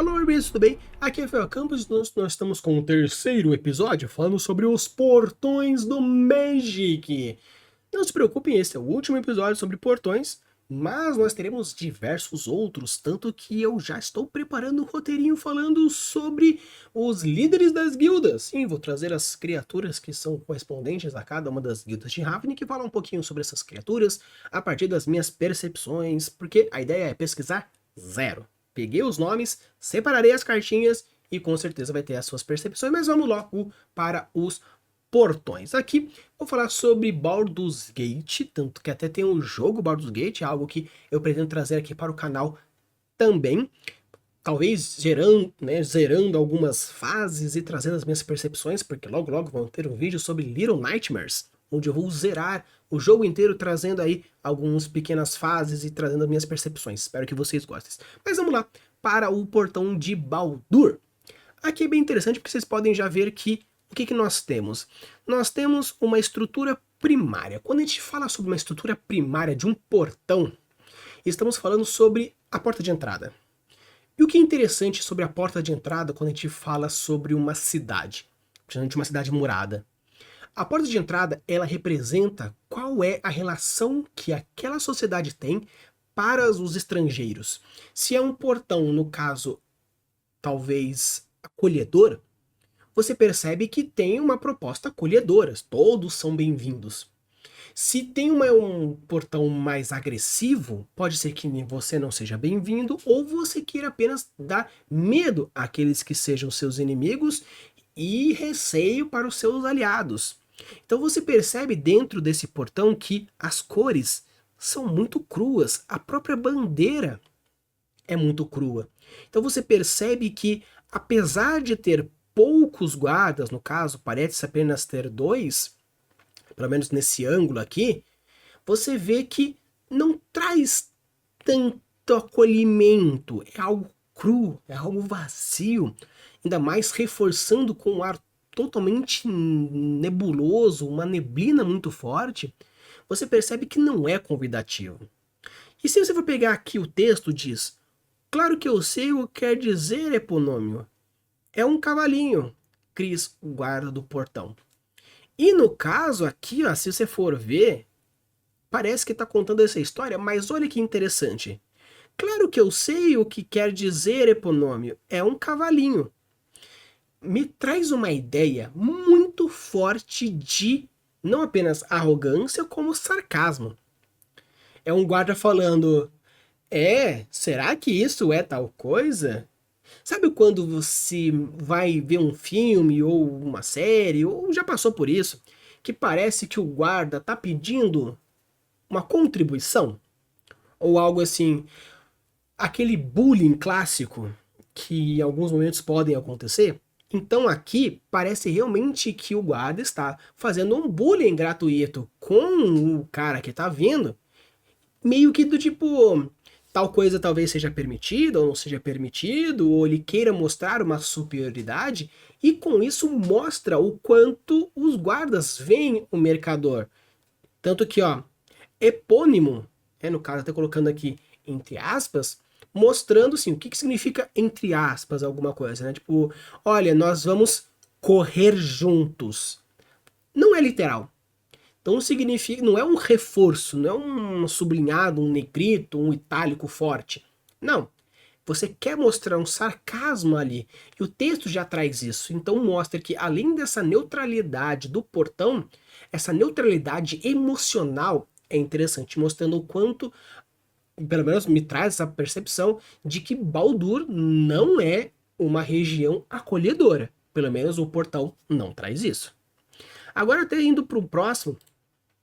Alô, amigos, tudo bem? Aqui é Rafael Campos e nós estamos com o terceiro episódio falando sobre os portões do Magic. Não se preocupem, esse é o último episódio sobre portões, mas nós teremos diversos outros, tanto que eu já estou preparando um roteirinho falando sobre os líderes das guildas. Sim, vou trazer as criaturas que são correspondentes a cada uma das guildas de Ravnica e falar um pouquinho sobre essas criaturas a partir das minhas percepções, porque a ideia é pesquisar zero. Peguei os nomes, separarei as cartinhas e com certeza vai ter as suas percepções, mas vamos logo para os portões. Aqui vou falar sobre Baldur's Gate, tanto que até tem um jogo Baldur's Gate, algo que eu pretendo trazer aqui para o canal também. Talvez zerando algumas fases e trazendo as minhas percepções, porque logo vão ter um vídeo sobre Little Nightmares, onde eu vou zerar o jogo inteiro trazendo aí algumas pequenas fases e trazendo as minhas percepções. Espero que vocês gostem. Mas vamos lá para o portão de Baldur. Aqui é bem interessante porque vocês podem já ver que o que nós temos? Nós temos uma estrutura primária. Quando a gente fala sobre uma estrutura primária de um portão, estamos falando sobre a porta de entrada. E o que é interessante sobre a porta de entrada quando a gente fala sobre uma cidade, principalmente uma cidade murada? A porta de entrada, ela representa qual é a relação que aquela sociedade tem para os estrangeiros. Se é um portão, no caso, talvez acolhedor, você percebe que tem uma proposta acolhedora, todos são bem-vindos. Se tem um portão mais agressivo, pode ser que você não seja bem-vindo ou você queira apenas dar medo àqueles que sejam seus inimigos e receio para os seus aliados. Então você percebe dentro desse portão que as cores são muito cruas, a própria bandeira é muito crua. Então você percebe que, apesar de ter poucos guardas, no caso, parece apenas ter 2, pelo menos nesse ângulo aqui, você vê que não traz tanto acolhimento, é algo cru, é algo vazio, ainda mais reforçando com um ar totalmente nebuloso, uma neblina muito forte, você percebe que não é convidativo. E se você for pegar aqui o texto, diz: claro que eu sei o que quer dizer eponômio. É um cavalinho, Cris, o guarda do portão. E no caso aqui, ó, se você for ver, parece que está contando essa história, mas olha que interessante. Claro que eu sei o que quer dizer eponômio. É um cavalinho. Me traz uma ideia muito forte de não apenas arrogância, como sarcasmo. É um guarda falando: será que isso é tal coisa? Sabe quando você vai ver um filme ou uma série, ou já passou por isso, que parece que o guarda tá pedindo uma contribuição? Ou algo assim, aquele bullying clássico que em alguns momentos podem acontecer? Então aqui parece realmente que o guarda está fazendo um bullying gratuito com o cara que tá vindo, meio que do tipo, tal coisa talvez seja permitida ou não seja permitido, ou ele queira mostrar uma superioridade, e com isso mostra o quanto os guardas veem o mercador. Tanto que, ó, epônimo, no caso, até colocando aqui entre aspas, mostrando assim, o que significa entre aspas alguma coisa, né? Tipo, olha, nós vamos correr juntos. Não é literal. Então significa, não é um reforço, não é um sublinhado, um negrito, um itálico forte. Não. Você quer mostrar um sarcasmo ali. E o texto já traz isso. Então mostra que além dessa neutralidade do portão, essa neutralidade emocional é interessante, mostrando o quanto, pelo menos me traz essa percepção de que Baldur não é uma região acolhedora. Pelo menos o portão não traz isso. Agora até indo para o próximo,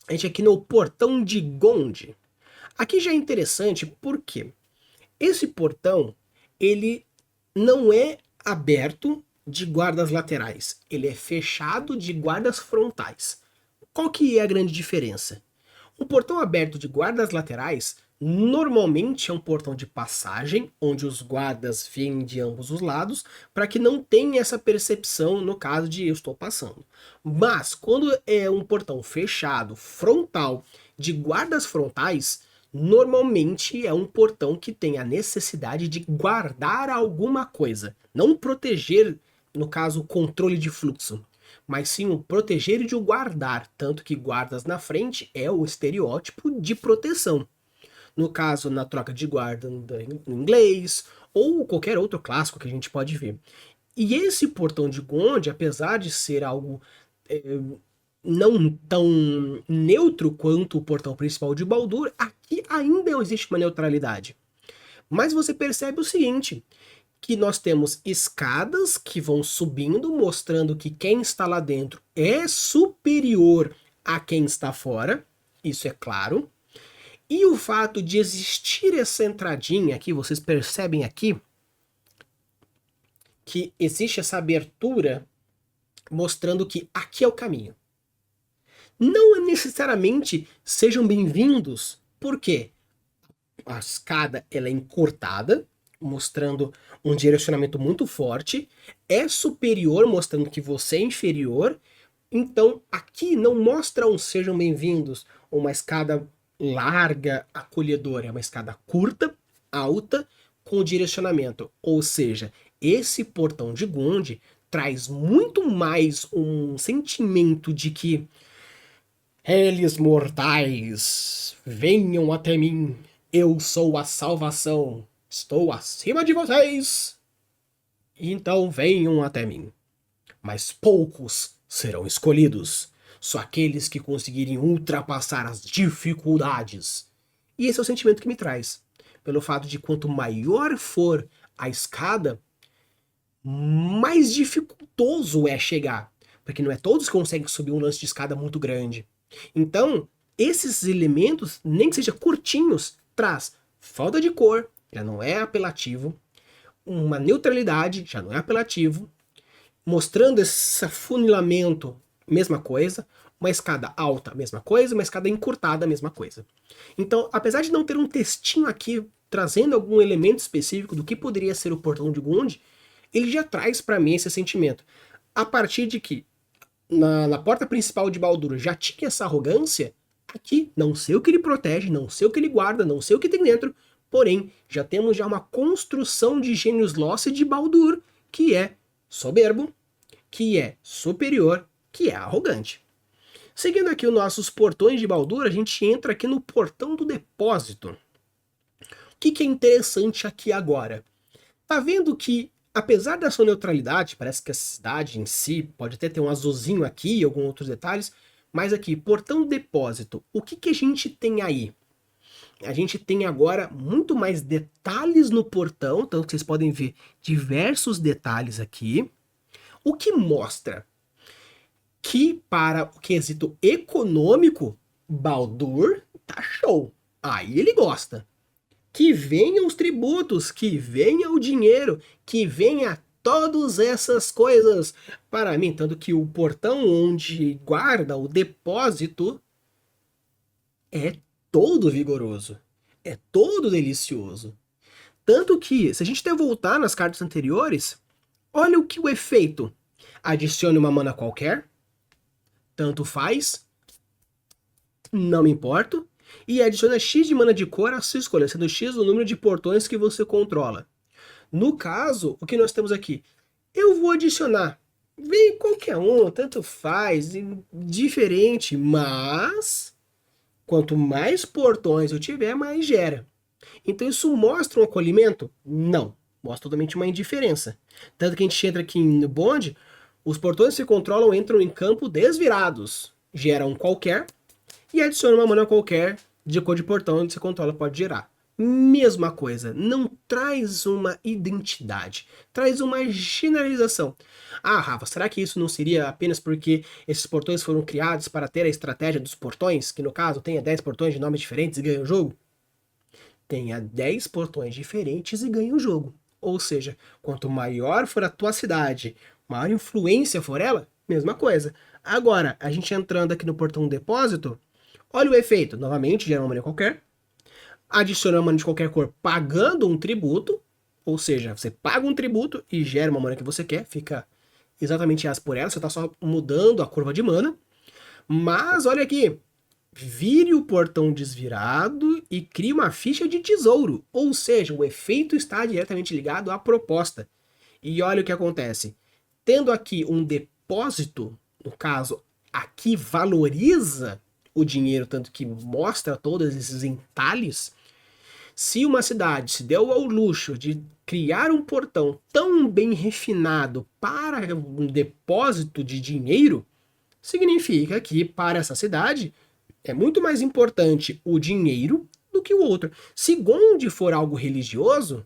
a gente aqui no portão de Gond. Aqui já é interessante porque esse portão, ele não é aberto de guardas laterais, ele é fechado de guardas frontais. Qual que é a grande diferença? Um portão aberto de guardas laterais normalmente é um portão de passagem, onde os guardas vêm de ambos os lados, para que não tenha essa percepção no caso de eu estou passando. Mas quando é um portão fechado, frontal, de guardas frontais, normalmente é um portão que tem a necessidade de guardar alguma coisa. Não proteger, no caso, o controle de fluxo, mas sim o proteger e de o guardar. Tanto que guardas na frente é o estereótipo de proteção. No caso, na troca de guarda no inglês, ou qualquer outro clássico que a gente pode ver. E esse portão de Gonde, apesar de ser algo não tão neutro quanto o portão principal de Baldur, aqui ainda existe uma neutralidade. Mas você percebe o seguinte, que nós temos escadas que vão subindo, mostrando que quem está lá dentro é superior a quem está fora, isso é claro. E o fato de existir essa entradinha aqui, vocês percebem aqui, que existe essa abertura mostrando que aqui é o caminho. Não necessariamente sejam bem-vindos, porque a escada ela é encurtada, mostrando um direcionamento muito forte, é superior, mostrando que você é inferior, então aqui não mostra um sejam bem-vindos, uma escada larga, acolhedora, é uma escada curta, alta, com direcionamento, ou seja, esse portão de Gonde traz muito mais um sentimento de que eles mortais, venham até mim, eu sou a salvação, estou acima de vocês, então venham até mim. Mas poucos serão escolhidos, só aqueles que conseguirem ultrapassar as dificuldades. E esse é o sentimento que me traz, pelo fato de quanto maior for a escada, mais dificultoso é chegar, porque não é todos que conseguem subir um lance de escada muito grande. Então, esses elementos, nem que sejam curtinhos, traz falta de cor, já não é apelativo, uma neutralidade, já não é apelativo, mostrando esse afunilamento, mesma coisa, uma escada alta, mesma coisa, uma escada encurtada, mesma coisa. Então, apesar de não ter um textinho aqui trazendo algum elemento específico do que poderia ser o portão de Gonde, ele já traz para mim esse sentimento. A partir de que na porta principal de Baldur já tinha essa arrogância, aqui não sei o que ele protege, não sei o que ele guarda, não sei o que tem dentro, porém já temos já uma construção de Genius Loci de Baldur que é soberbo, que é superior, que é arrogante. Seguindo aqui os nossos portões de Baldur, a gente entra aqui no portão do depósito. O que é interessante aqui agora? Tá vendo que apesar da sua neutralidade, parece que a cidade em si pode até ter um azulzinho aqui e alguns outros detalhes, mas aqui, portão depósito, o que a gente tem aí? A gente tem agora muito mais detalhes no portão, tanto que vocês podem ver diversos detalhes aqui, o que mostra que para o quesito econômico, Baldur tá show. Aí ele gosta. Que venham os tributos, que venha o dinheiro, que venha todas essas coisas para mim. Tanto que o portão onde guarda o depósito é todo vigoroso, é todo delicioso. Tanto que, se a gente até voltar nas cartas anteriores, olha o que o efeito. Adicione uma mana qualquer, tanto faz, não me importo. E adiciona X de mana de cor à sua escolha, sendo X o número de portões que você controla. No caso, o que nós temos aqui? Eu vou adicionar. Vem qualquer um, tanto faz, diferente, mas quanto mais portões eu tiver, mais gera. Então isso mostra um acolhimento? Não. Mostra totalmente uma indiferença. Tanto que a gente entra aqui no bonde, os portões que se controlam entram em campo desvirados. Gera um qualquer e adiciona uma mana qualquer de cor de portão onde você controla pode gerar. Mesma coisa, não traz uma identidade, traz uma generalização. Ah, Rafa, será que isso não seria apenas porque esses portões foram criados para ter a estratégia dos portões, que no caso tenha 10 portões de nomes diferentes e ganha o jogo? Tenha 10 portões diferentes e ganha o jogo. Ou seja, quanto maior for a tua cidade, maior influência for ela, mesma coisa. Agora, a gente entrando aqui no portão depósito, olha o efeito, novamente, gera uma mana qualquer, adiciona uma mana de qualquer cor pagando um tributo, ou seja, você paga um tributo e gera uma mana que você quer, fica exatamente as por ela, você está só mudando a curva de mana, mas olha aqui, vire o portão desvirado e crie uma ficha de tesouro. Ou seja, o efeito está diretamente ligado à proposta. E olha o que acontece. Tendo aqui um depósito, no caso, aqui valoriza o dinheiro, tanto que mostra todos esses entalhes. Se uma cidade se deu ao luxo de criar um portão tão bem refinado para um depósito de dinheiro, significa que para essa cidade é muito mais importante o dinheiro do que o outro. Se onde for algo religioso,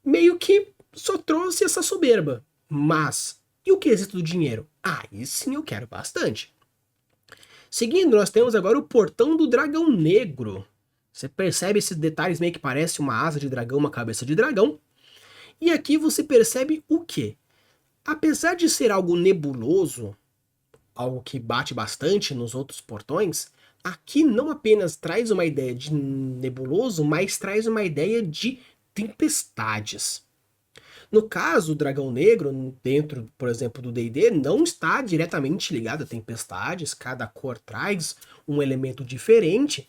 meio que só trouxe essa soberba. Mas, e o quesito do dinheiro? Aí sim eu quero bastante. Seguindo, nós temos agora o Portão do Dragão Negro. Você percebe esses detalhes meio que parece uma asa de dragão, uma cabeça de dragão. E aqui você percebe o quê? Apesar de ser algo nebuloso, algo que bate bastante nos outros portões, aqui não apenas traz uma ideia de nebuloso, mas traz uma ideia de tempestades. No caso, o Dragão Negro, dentro, por exemplo, do D&D, não está diretamente ligado a tempestades, cada cor traz um elemento diferente,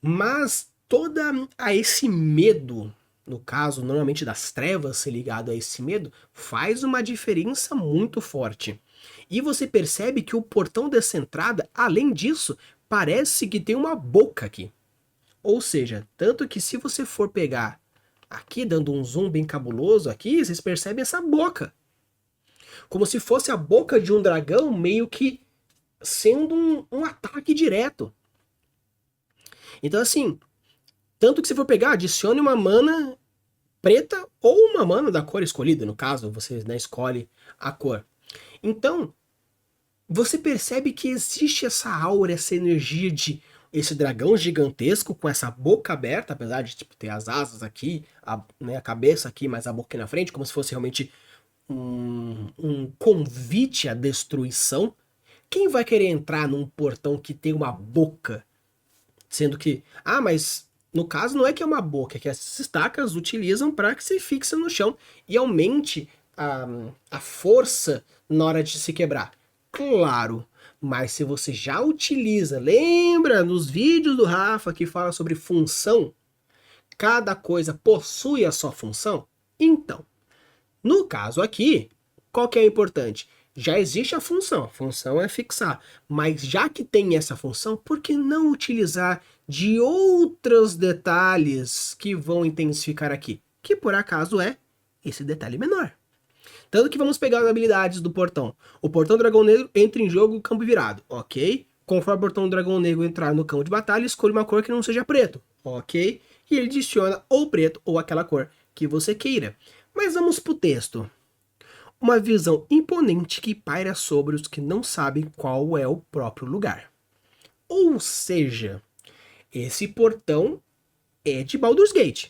mas toda a esse medo, no caso, normalmente das trevas ser ligado a esse medo, faz uma diferença muito forte. E você percebe que o portão dessa entrada, além disso, parece que tem uma boca aqui. Ou seja, tanto que se você for pegar aqui, dando um zoom bem cabuloso aqui, vocês percebem essa boca. Como se fosse a boca de um dragão, meio que sendo um ataque direto. Então assim, tanto que se for pegar, adicione uma mana preta ou uma mana da cor escolhida, no caso, você, né, escolhe a cor. Então, você percebe que existe essa aura, essa energia de esse dragão gigantesco com essa boca aberta, apesar de tipo, ter as asas aqui, a cabeça aqui, mas a boca aqui na frente, como se fosse realmente um convite à destruição. Quem vai querer entrar num portão que tem uma boca? Sendo que, mas no caso não é que é uma boca, é que essas estacas utilizam para que se fixe no chão e aumente a força na hora de se quebrar. Claro, mas se você já utiliza, lembra nos vídeos do Rafa que fala sobre função? Cada coisa possui a sua função? Então, no caso aqui, qual que é importante? Já existe a função é fixar, mas já que tem essa função, por que não utilizar de outros detalhes que vão intensificar aqui? Que por acaso é esse detalhe menor. Tanto que vamos pegar as habilidades do portão. O portão do Dragão Negro entra em jogo campo virado, ok? Conforme o portão do Dragão Negro entrar no campo de batalha, escolha uma cor que não seja preto, ok? E ele adiciona ou preto ou aquela cor que você queira. Mas vamos pro texto. Uma visão imponente que paira sobre os que não sabem qual é o próprio lugar. Ou seja, esse portão é de Baldur's Gate.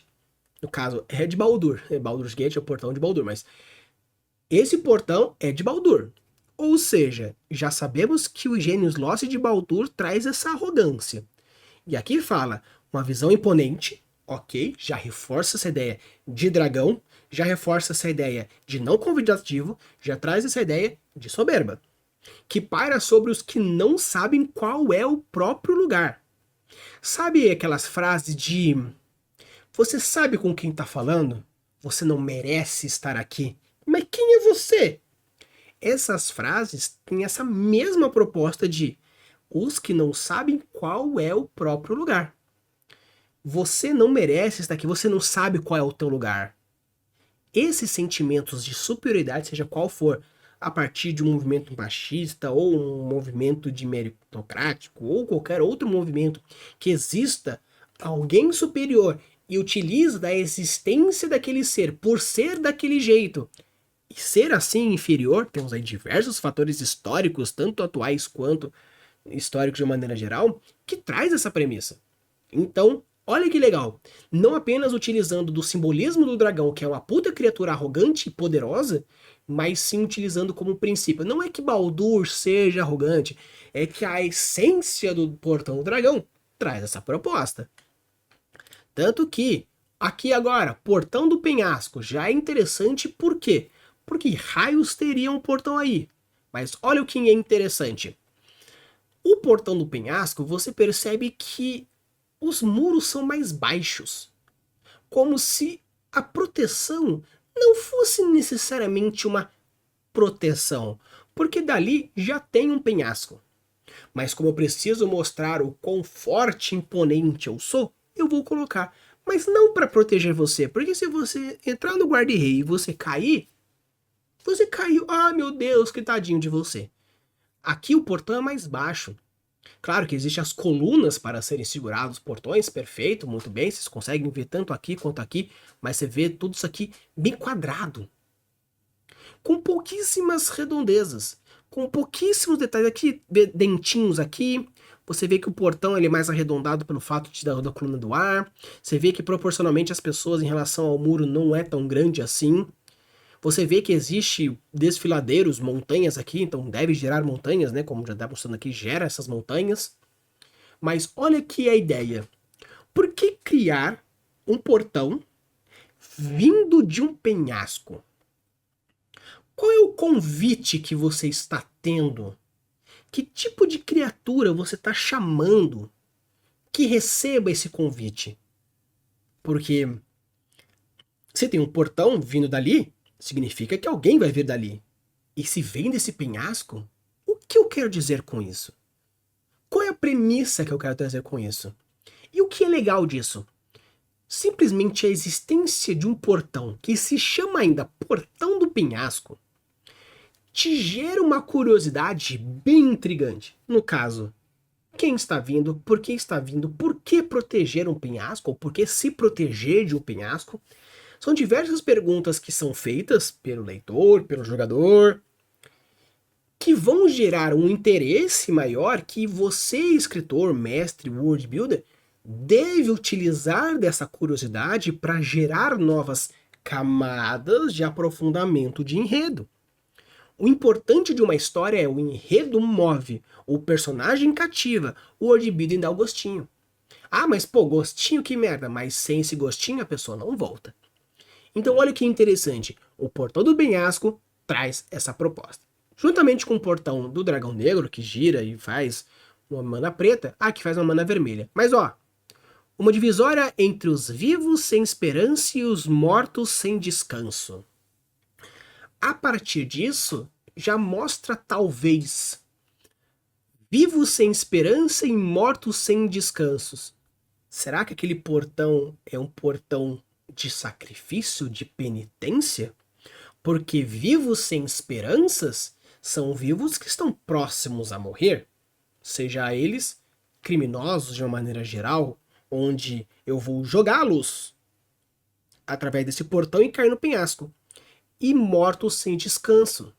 No caso, é de Baldur. Baldur's Gate é o portão de Baldur, mas esse portão é de Baldur. Ou seja, já sabemos que o Gênios Lost de Baldur traz essa arrogância. E aqui fala, uma visão imponente, ok, já reforça essa ideia de dragão, já reforça essa ideia de não convidativo, já traz essa ideia de soberba, que paira sobre os que não sabem qual é o próprio lugar. Sabe aquelas frases de você sabe com quem tá falando? Você não merece estar aqui. Mas quem é você? Essas frases têm essa mesma proposta de os que não sabem qual é o próprio lugar. Você não merece estar aqui, você não sabe qual é o teu lugar. Esses sentimentos de superioridade, seja qual for, a partir de um movimento machista ou um movimento de meritocrático ou qualquer outro movimento que exista alguém superior e utiliza da existência daquele ser por ser daquele jeito e ser assim inferior, temos aí diversos fatores históricos, tanto atuais quanto históricos de maneira geral, que traz essa premissa. Então, olha que legal, não apenas utilizando do simbolismo do dragão, que é uma puta criatura arrogante e poderosa, mas sim utilizando como princípio. Não é que Baldur seja arrogante, é que a essência do portão do dragão traz essa proposta. Tanto que, aqui agora, portão do penhasco, já é interessante por quê? Porque raios teria um portão aí. Mas olha o que é interessante. O portão do penhasco, você percebe que os muros são mais baixos, como se a proteção não fosse necessariamente uma proteção, porque dali já tem um penhasco. Mas como eu preciso mostrar o quão forte e imponente eu sou, eu vou colocar. Mas não para proteger você, porque se você entrar no guarda-rei e você cair, você caiu. Ah, meu Deus, que tadinho de você. Aqui o portão é mais baixo. Claro que existem as colunas para serem segurados os portões, perfeito, muito bem, vocês conseguem ver tanto aqui quanto aqui, mas você vê tudo isso aqui bem quadrado, com pouquíssimas redondezas, com pouquíssimos detalhes aqui, dentinhos aqui. Você vê que o portão ele é mais arredondado pelo fato da coluna do ar. Você vê que proporcionalmente as pessoas em relação ao muro não é tão grande assim. Você vê que existe desfiladeiros, montanhas aqui, então deve gerar montanhas, né? Como já está mostrando aqui, gera essas montanhas. Mas olha aqui a ideia. Por que criar um portão vindo de um penhasco? Qual é o convite que você está tendo? Que tipo de criatura você está chamando que receba esse convite? Porque se tem um portão vindo dali, significa que alguém vai vir dali. E se vem desse penhasco, o que eu quero dizer com isso? Qual é a premissa que eu quero trazer com isso? E o que é legal disso? Simplesmente a existência de um portão que se chama ainda Portão do Penhasco te gera uma curiosidade bem intrigante. No caso, quem está vindo, por que proteger um penhasco, ou por que se proteger de um penhasco. São diversas perguntas que são feitas pelo leitor, pelo jogador, que vão gerar um interesse maior que você, escritor, mestre, world builder, deve utilizar dessa curiosidade para gerar novas camadas de aprofundamento de enredo. O importante de uma história é o enredo move, o personagem cativa, o world building dá o gostinho. Ah, mas pô, gostinho que merda, mas sem esse gostinho a pessoa não volta. Então olha que interessante, o Portão do Penhasco traz essa proposta. Juntamente com o Portão do Dragão Negro, que gira e faz uma mana preta, que faz uma mana vermelha. Mas ó, uma divisória entre os vivos sem esperança e os mortos sem descanso. A partir disso, já mostra talvez vivos sem esperança e mortos sem descansos. Será que aquele portão é um portão de sacrifício, de penitência? Porque vivos sem esperanças são vivos que estão próximos a morrer, seja eles criminosos de uma maneira geral, onde eu vou jogá-los através desse portão e cair no penhasco. E mortos sem descanso.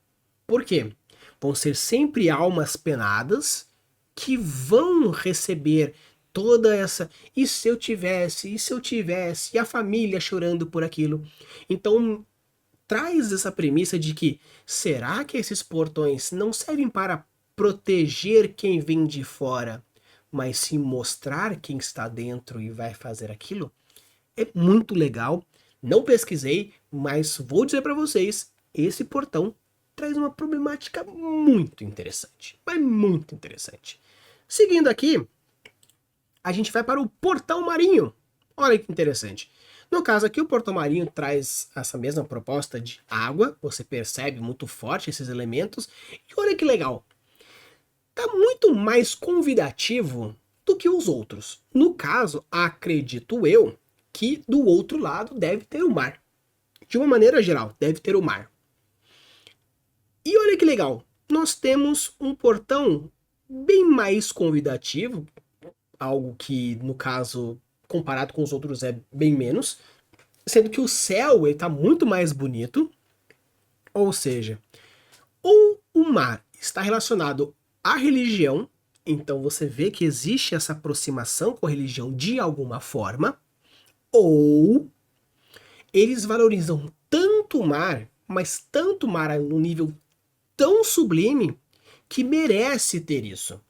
Por quê? Vão ser sempre almas penadas que vão receber toda essa. E se eu tivesse, e se eu tivesse, e a família chorando por aquilo. Então, traz essa premissa de que será que esses portões não servem para proteger quem vem de fora, mas sim mostrar quem está dentro e vai fazer aquilo? É muito legal. Não pesquisei, mas vou dizer para vocês, esse portão traz uma problemática muito interessante. Mas muito interessante. Seguindo aqui, a gente vai para o Portão Marinho. Olha que interessante. No caso aqui, o Portão Marinho traz essa mesma proposta de água. Você percebe muito forte esses elementos. E olha que legal. Tá muito mais convidativo do que os outros. No caso, acredito eu, que do outro lado deve ter o mar. De uma maneira geral, deve ter o mar. E olha que legal, nós temos um portão bem mais convidativo, algo que, no caso, comparado com os outros é bem menos, sendo que o céu está muito mais bonito, ou seja, ou o mar está relacionado à religião, então você vê que existe essa aproximação com a religião de alguma forma, ou eles valorizam tanto o mar, mas tanto o mar no nível tão sublime que merece ter isso.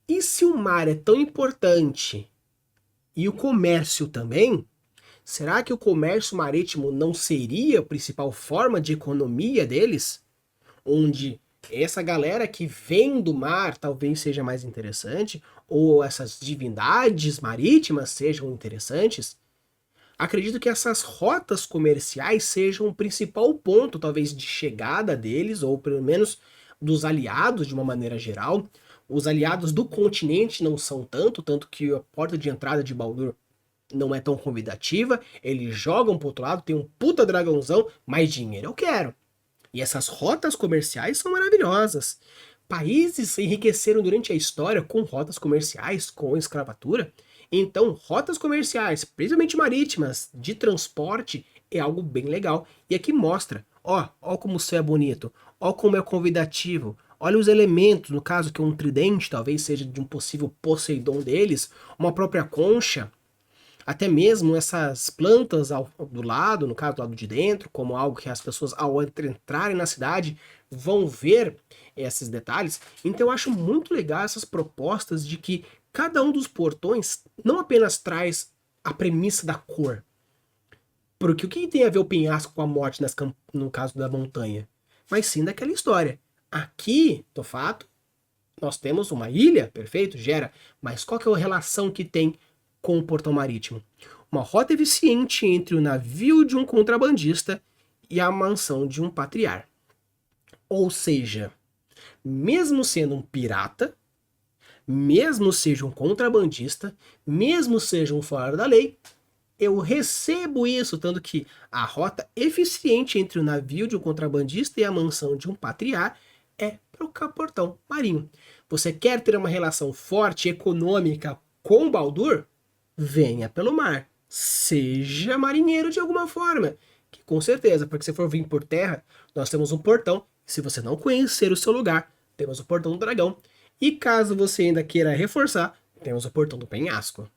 E se o mar é tão importante e o comércio também, será que o comércio marítimo não seria a principal forma de economia deles? Onde essa galera que vem do mar talvez seja mais interessante, ou essas divindades marítimas sejam interessantes. Acredito que essas rotas comerciais sejam o principal ponto, talvez, de chegada deles, ou pelo menos dos aliados de uma maneira geral. Os aliados do continente não são tanto que a porta de entrada de Baldur não é tão convidativa. Eles jogam pro outro lado, tem um puta dragãozão, mais dinheiro eu quero. E essas rotas comerciais são maravilhosas. Países se enriqueceram durante a história com rotas comerciais, com escravatura. Então, rotas comerciais, principalmente marítimas, de transporte, é algo bem legal. E aqui mostra, ó como o céu é bonito, ó como é convidativo, olha os elementos, no caso que um tridente talvez seja de um possível Poseidon deles, uma própria concha, até mesmo essas plantas do lado, no caso do lado de dentro, como algo que as pessoas ao entrarem na cidade vão ver esses detalhes. Então eu acho muito legal essas propostas de que cada um dos portões não apenas traz a premissa da cor, porque o que tem a ver o penhasco com a morte no caso da montanha? Mas sim daquela história. Aqui, do fato, nós temos uma ilha, perfeito, gera, mas qual que é a relação que tem com o portão marítimo? Uma rota eficiente entre o navio de um contrabandista e a mansão de um patriarca. Ou seja, mesmo sendo um pirata, mesmo seja um contrabandista, mesmo seja um fora da lei, eu recebo isso, tanto que a rota eficiente entre o navio de um contrabandista e a mansão de um patriarca é para o portão marinho. Você quer ter uma relação forte econômica com Baldur? Venha pelo mar. Seja marinheiro de alguma forma. Que com certeza, porque se for vir por terra, nós temos um portão. Se você não conhecer o seu lugar, temos o portão do dragão. E caso você ainda queira reforçar, temos o portão do penhasco.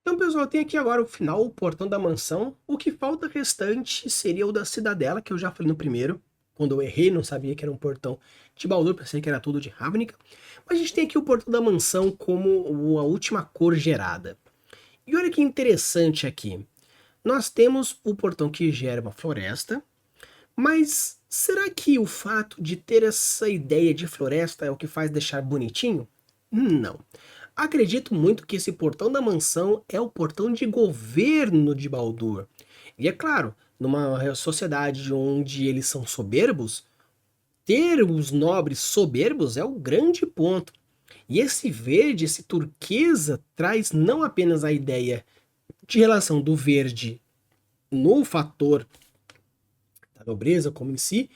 Então, pessoal, tem aqui agora o final, o portão da mansão. O que falta restante seria o da cidadela, que eu já falei no primeiro. Quando eu errei, não sabia que era um portão de Baldur, pensei que era tudo de Ravnica. Mas a gente tem aqui o portão da mansão como a última cor gerada. E olha que interessante aqui. Nós temos o portão que gera uma floresta, mas será que o fato de ter essa ideia de floresta é o que faz deixar bonitinho? Não. Acredito muito que esse portão da mansão é o portão de governo de Baldur. E é claro, numa sociedade onde eles são soberbos, ter os nobres soberbos é o grande ponto. E esse verde, esse turquesa, traz não apenas a ideia de relação do verde no fator da nobreza como em si,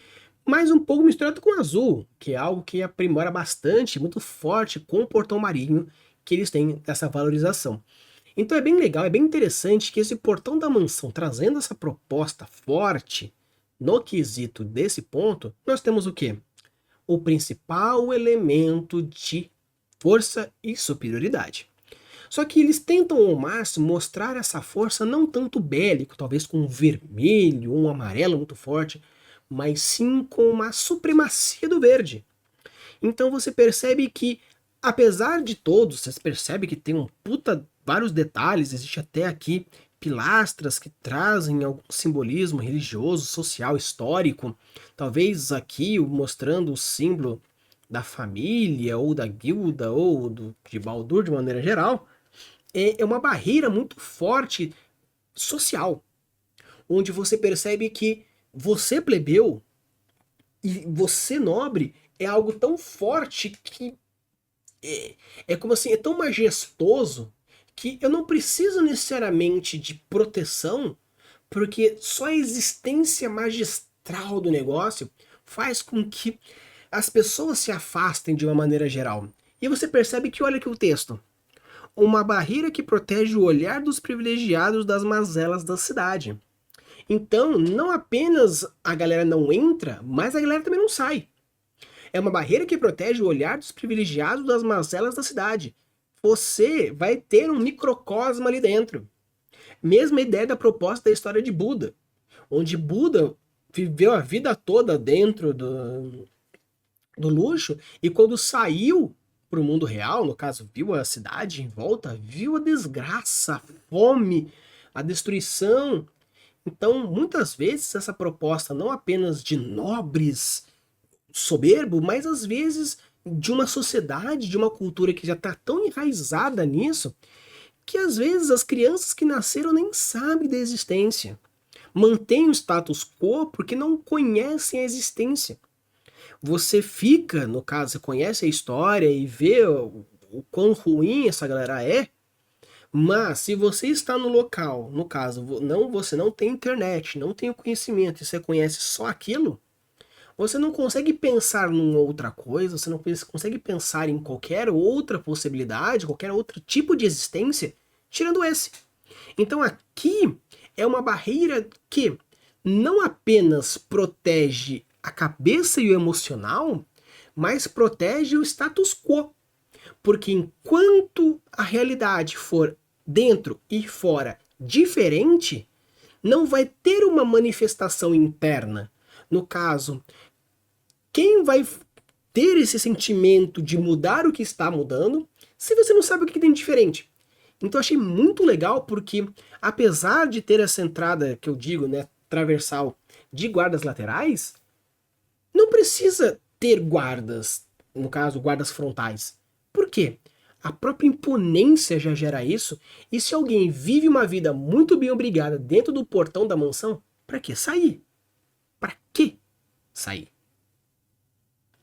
mas um pouco misturado com azul, que é algo que aprimora bastante, muito forte com o portão marinho, que eles têm essa valorização. Então é bem legal, é bem interessante que esse portão da mansão, trazendo essa proposta forte no quesito desse ponto, nós temos o quê? O principal elemento de força e superioridade. Só que eles tentam ao máximo mostrar essa força não tanto bélico, talvez com um vermelho ou um amarelo muito forte, mas sim com uma supremacia do verde. Então você percebe que, apesar de todos, você percebe que tem vários detalhes, existe até aqui pilastras que trazem algum simbolismo religioso, social, histórico, talvez aqui mostrando o símbolo da família, ou da guilda, ou de Baldur de maneira geral, é uma barreira muito forte social, onde você percebe que você plebeu e você nobre é algo tão forte que é como assim, é tão majestoso que eu não preciso necessariamente de proteção, porque só a existência magistral do negócio faz com que as pessoas se afastem de uma maneira geral. E você percebe que, olha aqui o texto, uma barreira que protege o olhar dos privilegiados das mazelas da cidade. Então, não apenas a galera não entra, mas a galera também não sai. É uma barreira que protege o olhar dos privilegiados das mazelas da cidade. Você vai ter um microcosmo ali dentro. Mesma ideia da proposta da história de Buda, onde Buda viveu a vida toda dentro do luxo, e quando saiu para o mundo real, no caso, viu a cidade em volta, viu a desgraça, a fome, a destruição. Então, muitas vezes, essa proposta não apenas de nobres soberbo, mas às vezes de uma sociedade, de uma cultura que já está tão enraizada nisso, que às vezes as crianças que nasceram nem sabem da existência. Mantêm o status quo porque não conhecem a existência. Você fica, no caso, você conhece a história e vê o quão ruim essa galera é, mas se você está no local, no caso, você não tem internet, não tem o conhecimento e você conhece só aquilo, você não consegue pensar em outra coisa, você não consegue pensar em qualquer outra possibilidade, qualquer outro tipo de existência, tirando esse. Então aqui é uma barreira que não apenas protege a cabeça e o emocional, mas protege o status quo. Porque enquanto a realidade for dentro e fora diferente, não vai ter uma manifestação interna. No caso, quem vai ter esse sentimento de mudar o que está mudando se você não sabe o que tem de diferente? Então eu achei muito legal porque, apesar de ter essa entrada que eu digo, né, transversal de guardas laterais, não precisa ter guardas, no caso, guardas frontais. Por quê? A própria imponência já gera isso, e se alguém vive uma vida muito bem obrigada dentro do portão da mansão, para que sair? Para que sair?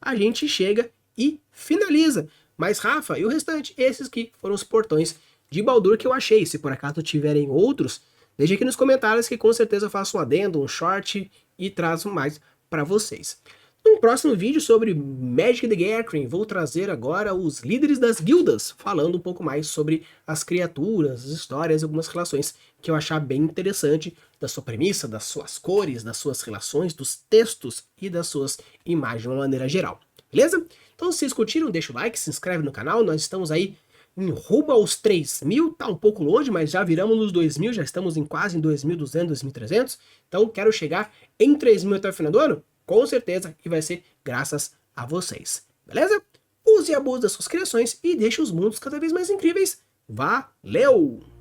A gente chega e finaliza. Mas Rafa, e o restante? Esses que foram os portões de Baldur que eu achei. Se por acaso tiverem outros, deixe aqui nos comentários que com certeza eu faço um adendo, um short e trazo mais para vocês. No próximo vídeo sobre Magic the Gathering, vou trazer agora os líderes das guildas, falando um pouco mais sobre as criaturas, as histórias e algumas relações que eu achar bem interessante da sua premissa, das suas cores, das suas relações, dos textos e das suas imagens de uma maneira geral. Beleza? Então se vocês curtiram, deixa o like, se inscreve no canal, nós estamos aí em rumo aos 3.000, tá um pouco longe, mas já viramos nos 2.000, já estamos quase em 2.200, 2.300, então quero chegar em 3.000 até o final do ano? Com certeza, e vai ser graças a vocês, beleza? Use e abuse das suas criações e deixe os mundos cada vez mais incríveis. Valeu!